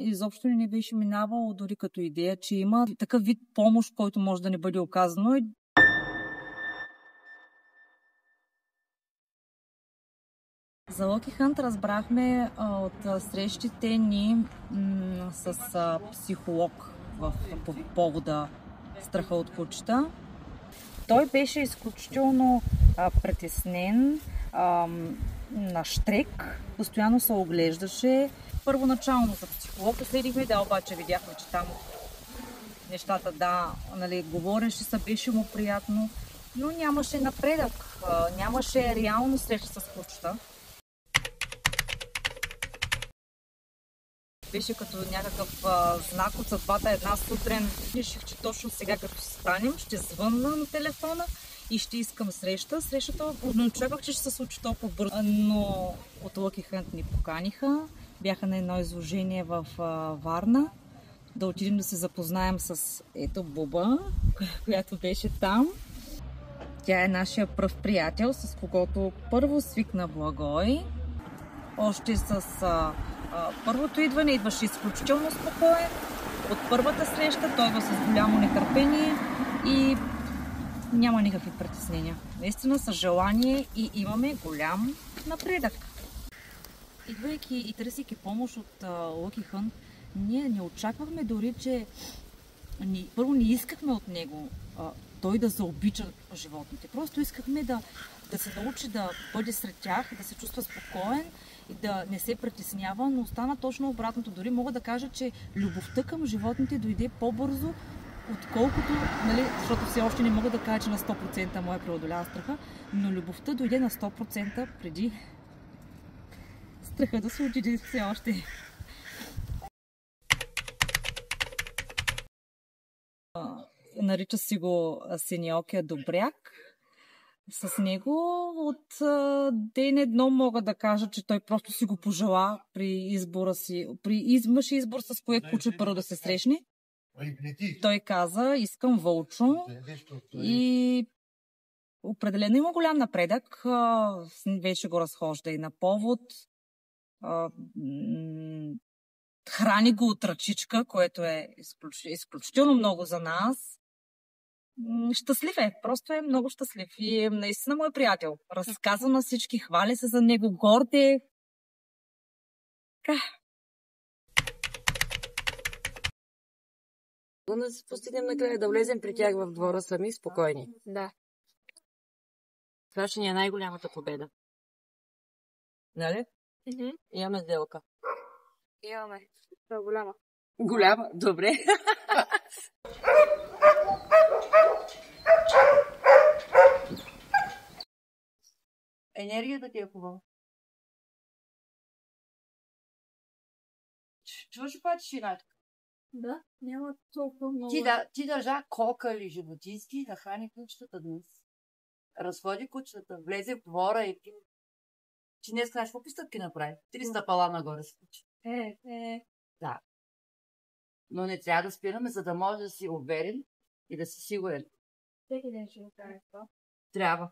Изобщо не беше минавало дори като идея, че има такъв вид помощ, който може да не бъде оказано. За Lucky Hunt разбрахме от срещите ни с психолог по повода страха от кучета. Той беше изключително притеснен, на щрек, постоянно се оглеждаше. Първоначално за психолог следихме, обаче видяхме, че там нещата, говореше се, беше му приятно, но нямаше напредък, нямаше реално среща с кучета. Беше като някакъв знак от съдбата. Една сутрин реших, че точно сега, като станем, ще звънна на телефона и ще искам среща. Срещата не очаквах, че ще се случи толкова бързо, но от Lucky Hunt ни поканиха. Бяха на едно изложение в Варна. Да отидем да се запознаем с Буба, която беше там. Тя е нашия пръв приятел, с когото първо свикна Благой. Още с първото идване идваше изключително спокоен. От първата среща той идва с голямо нетърпение и няма никакви притеснения. Наистина с желание и имаме голям напредък. Идвайки и търсейки помощ от Lucky Hunt, ние не очаквахме дори, че първо не искахме от него той да заобича животните. Просто искахме да се научи да бъде сред тях, да се чувства спокоен и да не се притеснява, но стана точно обратното. Дори мога да кажа, че любовта към животните дойде по-бързо, отколкото, защото все още не мога да кажа, че на 100% моя преодолява страха, но любовта дойде на 100% преди страха да се отиде все още. Нарича си го синьоокия добряк. С него от ден едно мога да кажа, че той просто си го пожела при избора си. Имаше избор с кое куче първо да се срещне. Той каза, искам вълчо и определено има голям напредък. Вече го разхожда и на повод. Храни го от ръчичка, което е изключително много за нас. Щастлив е, просто е много щастлив и наистина мой приятел. Разказва на всички, хвали се за него, горд е. Да се постигнем накрая да влезем при тях в двора сами, спокойни. Да. Това ще ни е най-голямата победа. Нали? Имаме сделка. Имаме. Това е голяма. Голяма? Добре. Енергията ти е хубава. Чуваш ли тишината? Да, няма толкова много. Ти държа кокали животински да храни кучетата днес. Разходи кучетата, влезе в двора и ти днес знаеш какво стъпки направи? 300 пала нагоре се куче. Да. Но не трябва да спираме, за да може да си уверен и да си сигурен. Всеки ден ще направим това. Трябва.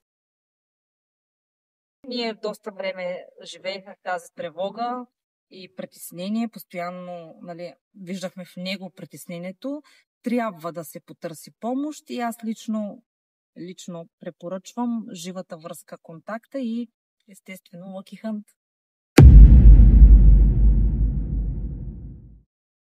Ние доста време живеехме в тази тревога и притеснение. Постоянно виждахме в него притеснението. Трябва да се потърси помощ и аз лично препоръчвам живата връзка, контакта и естествено Lucky Hunt.